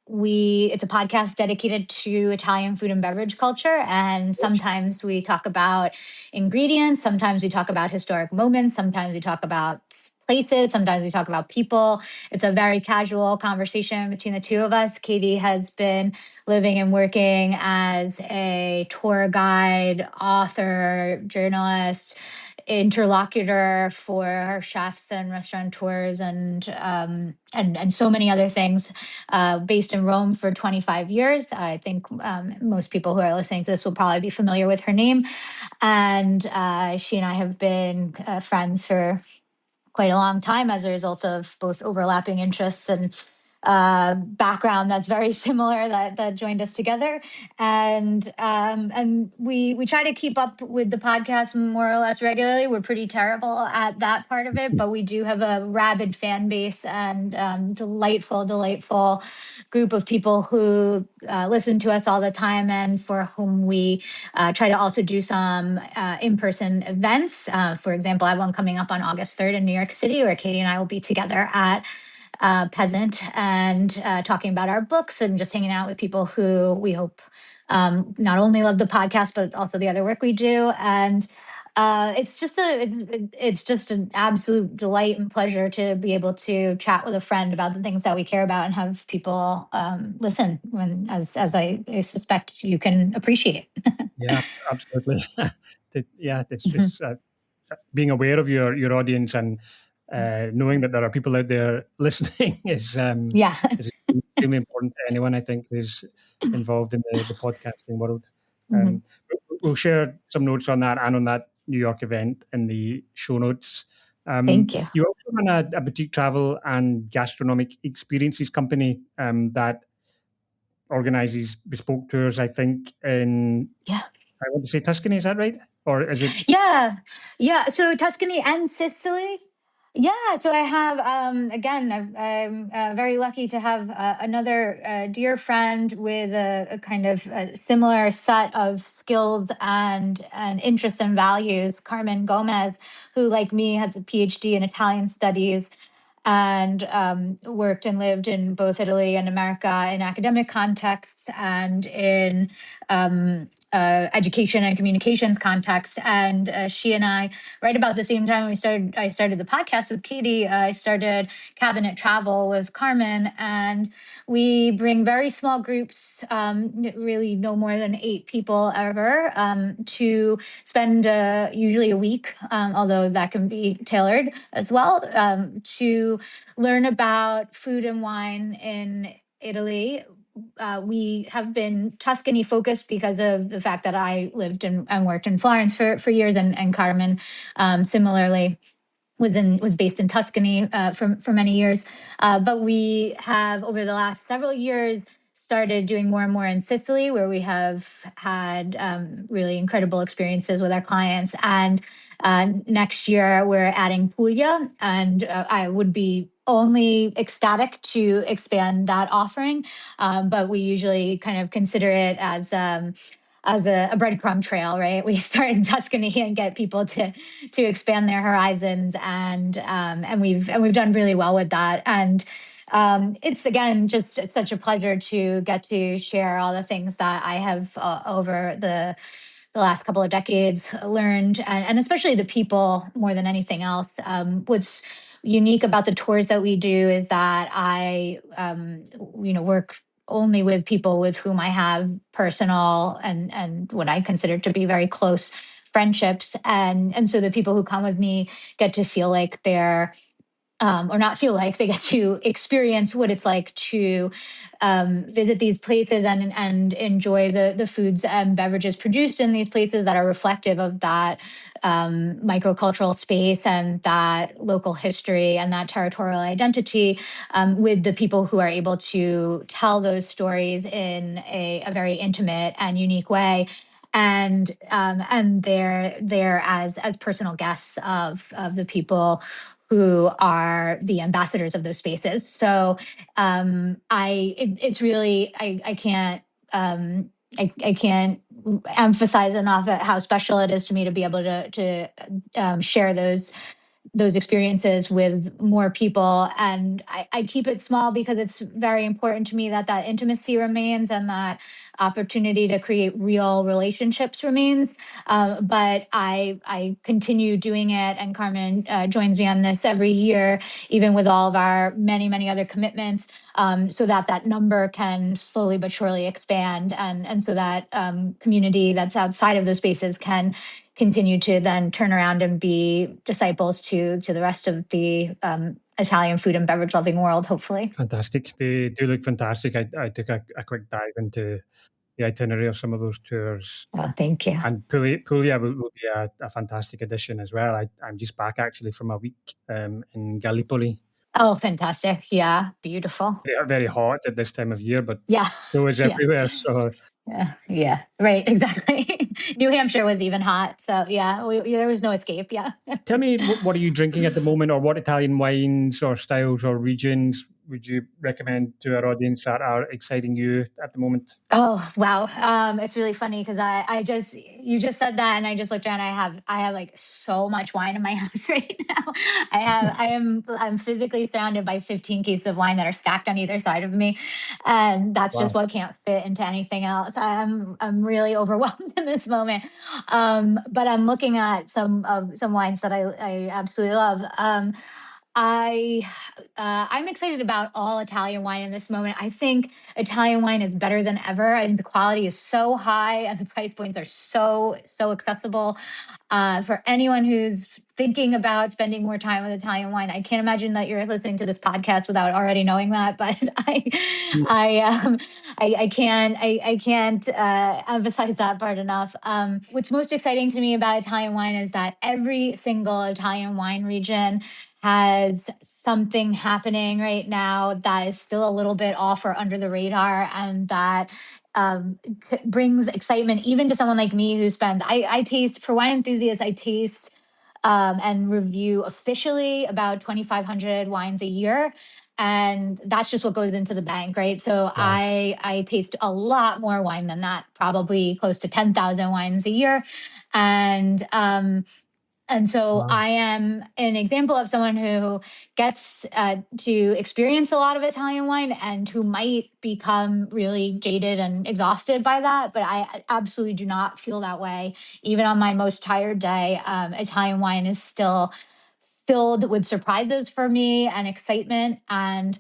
it's a podcast dedicated to Italian food and beverage culture. And sometimes we talk about ingredients, sometimes we talk about historic moments, sometimes we talk about places, sometimes we talk about people. It's a very casual conversation between the two of us. Katie has been living and working as a tour guide, author, journalist, interlocutor for our chefs and restaurateurs and so many other things, based in Rome for 25 years. I think most people who are listening to this will probably be familiar with her name. And she and I have been friends for quite a long time as a result of both overlapping interests and background that's very similar that joined us together. And we try to keep up with the podcast more or less regularly. We're pretty terrible at that part of it, but we do have a rabid fan base and delightful group of people who listen to us all the time, and for whom we try to also do some in-person events. For example, I have one coming up on August 3rd in New York City, where Katie and I will be together at Peasant and talking about our books and just hanging out with people who we hope not only love the podcast, but also the other work we do. And it's just an absolute delight and pleasure to be able to chat with a friend about the things that we care about and have people listen, as I suspect you can appreciate. Yeah, absolutely. It's being aware of your audience and knowing that there are people out there listening is Yeah. is extremely important to anyone, I think, who's involved in the podcasting world. Mhm. We'll share some notes on that and on that New York event in the show notes. Thank you. You also run a boutique travel and gastronomic experiences company that organizes bespoke tours, I think, in, Yeah. I want to say Tuscany, is that right? Or is it? Yeah. So Tuscany and Sicily. Yeah. So I have, again, I'm very lucky to have another dear friend with a kind of a similar set of skills and interests and values, Carmen Gomez, who, like me, has a PhD in Italian studies and worked and lived in both Italy and America in academic contexts and in education and communications context. And she and I, right about the same time I started the podcast with Katie, I started Cabinet Travel with Carmen, and we bring very small groups, really no more than 8 people ever, to spend usually a week, although that can be tailored as well, to learn about food and wine in Italy. We have been Tuscany focused because of the fact that I lived and worked in Florence for years, and Carmen similarly was based in Tuscany for many years. But we have, over the last several years, started doing more and more in Sicily, where we have had really incredible experiences with our clients. And next year, we're adding Puglia, and I would be only ecstatic to expand that offering. But we usually kind of consider it as a breadcrumb trail, right? We start in Tuscany and get people to expand their horizons, and we've done really well with that. And it's, again, just such a pleasure to get to share all the things that I have over the last couple of decades learned, and especially the people more than anything else. What's unique about the tours that we do is that I, work only with people with whom I have personal and what I consider to be very close friendships, and so the people who come with me get to feel like they're or not feel like they get to experience what it's like to visit these places and enjoy the foods and beverages produced in these places that are reflective of that microcultural space and that local history and that territorial identity, with the people who are able to tell those stories in a very intimate and unique way. And they're there as personal guests of the people who are the ambassadors of those spaces. So it's really, I can't I can't emphasize enough how special it is to me to be able to share those experiences with more people. And I keep it small because it's very important to me that that intimacy remains and that opportunity to create real relationships remains. But I continue doing it, and Carmen joins me on this every year, even with all of our many other commitments, so that that number can slowly but surely expand, and so that community that's outside of those spaces can continue to then turn around and be disciples to the rest of the Italian food and beverage loving world, hopefully. Fantastic. They do look fantastic. I took a quick dive into the itinerary of some of those tours. Oh, thank you. And Puglia will be a fantastic addition as well. I'm just back actually from a week in Gallipoli. Oh, fantastic. Yeah, beautiful. They are very hot at this time of year, but Yeah. so is everywhere. So Yeah, right, exactly. New Hampshire was even hot. So yeah, there was no escape. Yeah. tell me, what are you drinking at the moment, or what Italian wines or styles or regions would you recommend to our audience that are exciting you at the moment? Oh, wow. It's really funny because you just said that, and I just looked around. I have like so much wine in my house right now. I'm physically surrounded by 15 cases of wine that are stacked on either side of me. And that's just Wow. what can't fit into anything else. I'm really overwhelmed in this moment. But I'm looking at some wines that I absolutely love. I'm excited about all Italian wine in this moment. I think Italian wine is better than ever. I think the quality is so high and the price points are so accessible. For anyone who's thinking about spending more time with Italian wine, I can't imagine that you're listening to this podcast without already knowing that. But I can't emphasize that part enough. What's most exciting to me about Italian wine is that every single Italian wine region has something happening right now that is still a little bit off or under the radar, and that brings excitement even to someone like me who spends. I taste, for wine enthusiasts, I taste and review officially about 2,500 wines a year. And that's just what goes into the bank, right? So Wow. I taste a lot more wine than that, probably close to 10,000 wines a year. And so Wow. I am an example of someone who gets to experience a lot of Italian wine and who might become really jaded and exhausted by that. But I absolutely do not feel that way. Even on my most tired day, Italian wine is still filled with surprises for me and excitement. And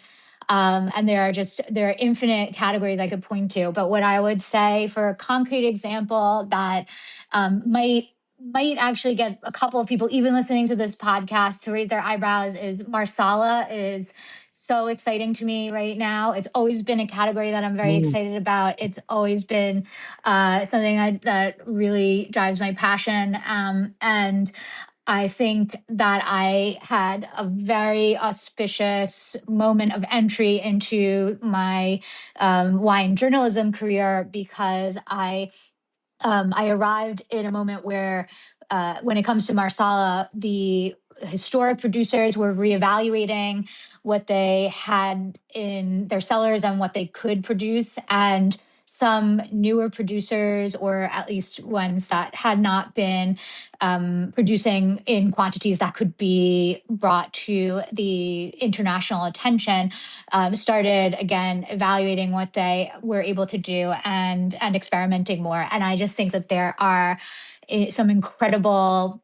there are infinite categories I could point to. But what I would say, for a concrete example that might actually get a couple of people even listening to this podcast to raise their eyebrows, is Marsala is so exciting to me right now. It's always been a category that I'm very excited about. It's always been something that really drives my passion. And I think that I had a very auspicious moment of entry into my wine journalism career, because I arrived in a moment where, when it comes to Marsala, the historic producers were reevaluating what they had in their cellars and what they could produce. And some newer producers, or at least ones that had not been producing in quantities that could be brought to the international attention, started again evaluating what they were able to do and experimenting more. And I just think that there are some incredible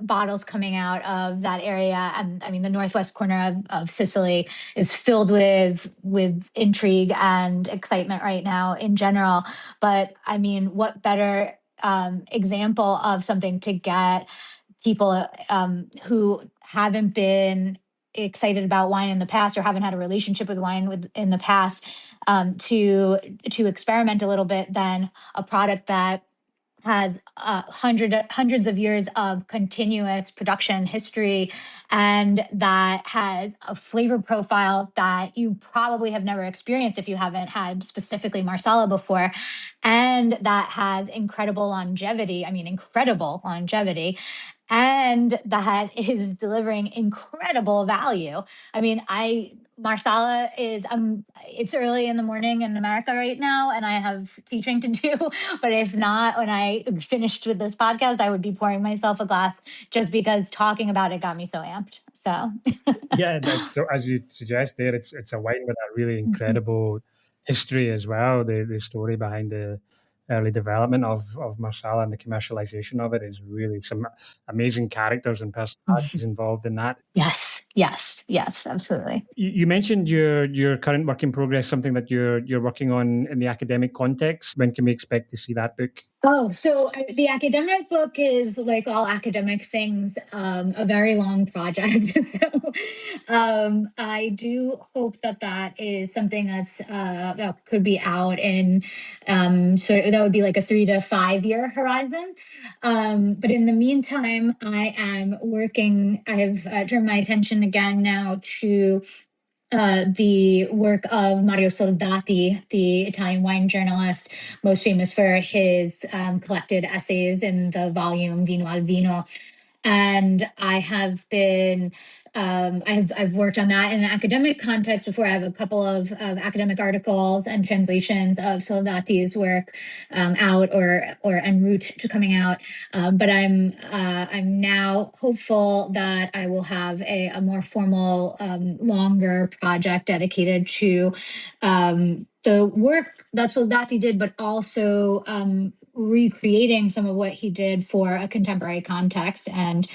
bottles coming out of that area. And I mean, the northwest corner of Sicily is filled with intrigue and excitement right now in general. But I mean, what better example of something to get people who haven't been excited about wine in the past, or haven't had a relationship with wine in the past, to experiment a little bit, than a product that has hundreds of years of continuous production history, and that has a flavor profile that you probably have never experienced if you haven't had specifically Marsala before, and that has incredible longevity. I mean, incredible longevity. And that is delivering incredible value. I mean, Marsala is it's early in the morning in America right now, and I have teaching to do. But if not, when I finished with this podcast, I would be pouring myself a glass just because talking about it got me so amped. So Yeah, so as you suggest there, it's a wine with a really incredible history as well. The story behind the early development of Marsala and the commercialization of it is really some amazing characters and personalities involved in that. Yes, absolutely. You mentioned your current work in progress, something that you're working on in the academic context. When can we expect to see that book? Oh, so the academic book is, like all academic things, a very long project. So I do hope that is something that could be out in so that would be like a 3 to 5 year horizon. But in the meantime, I am working. I have turned my attention again now to the work of Mario Soldati, the Italian wine journalist, most famous for his collected essays in the volume Vino al Vino. And I have been, I've worked on that in an academic context before. I have a couple of academic articles and translations of Soldati's work out or en route to coming out. But I'm now hopeful that I will have a more formal, longer project dedicated to the work that Soldati did, but also recreating some of what he did for a contemporary context and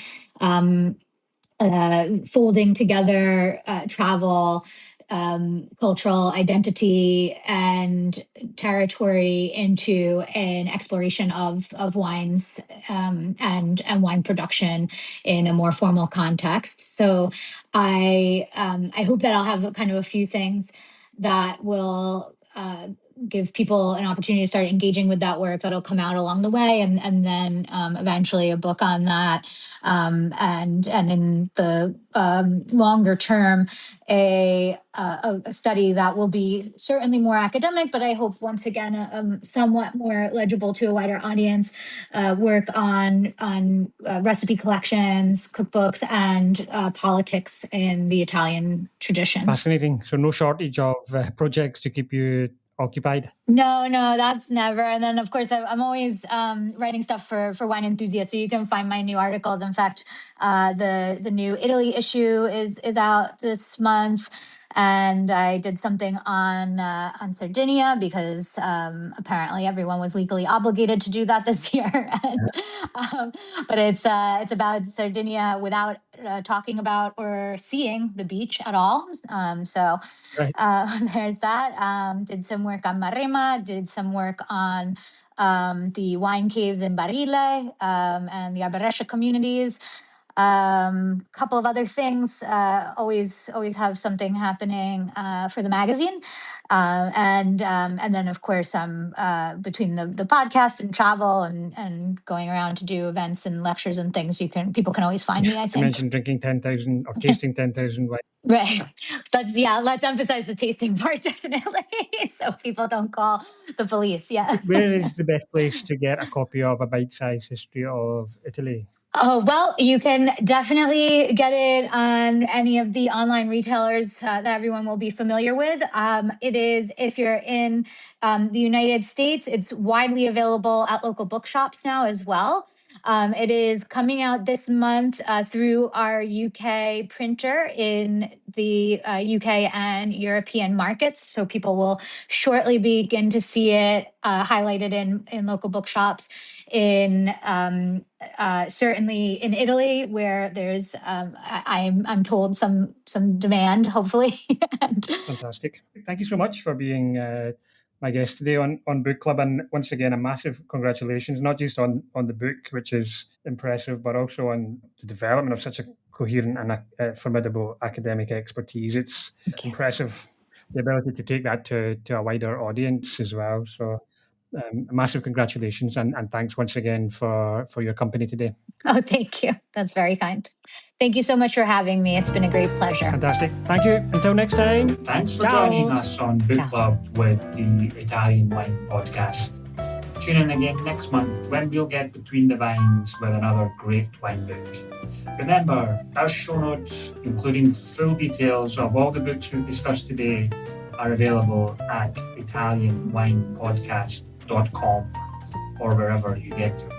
folding together travel, cultural identity, and territory into an exploration of wines and wine production in a more formal context. So I hope that I'll have kind of a few things that will give people an opportunity to start engaging with that work that'll come out along the way, and then eventually a book on that, and in the longer term a study that will be certainly more academic, but I hope once again somewhat more legible to a wider audience, work on recipe collections, cookbooks, and politics in the Italian tradition. Fascinating. So no shortage of projects to keep you occupied? No, that's never. And then, of course, I'm always writing stuff for wine enthusiasts. So you can find my new articles. In fact, the new Italy issue is out this month. And I did something on Sardinia because apparently everyone was legally obligated to do that this year. But it's about Sardinia without talking about or seeing the beach at all. So Right. There's that. Did some work on Maremma. Did some work on the wine caves in Barile and the Alberescia communities. Couple of other things. Always have something happening for the magazine, and then of course between the podcast and travel and going around to do events and lectures and things. People can always find me. I think you mentioned drinking 10,000 or tasting 10,000 wines. Right. Let's emphasize the tasting part definitely, so people don't call the police. Yeah. Where is the best place to get a copy of A Bite-Sized History of Italy? Oh, well, you can definitely get it on any of the online retailers that everyone will be familiar with. It is, if you're in the United States, it's widely available at local bookshops now as well. It is coming out this month through our UK printer in the UK and European markets. So people will shortly begin to see it highlighted in local bookshops in certainly in Italy, where there's I'm told some demand, hopefully. Fantastic. Thank you so much for being my guest today on Book Club, and once again a massive congratulations, not just on the book, which is impressive, but also on the development of such a coherent and formidable academic expertise. It's impressive, the ability to take that to a wider audience as well. So massive congratulations and thanks once again for your company today. Oh, thank you. That's very kind. Thank you so much for having me. It's been a great pleasure. Fantastic. Thank you. Until next time. Thanks for joining us on Book Club with the Italian Wine Podcast. Tune in again next month when we'll get Between the Vines with another great wine book. Remember, our show notes, including full details of all the books we've discussed today, are available at italianwinepodcast.com or wherever you get your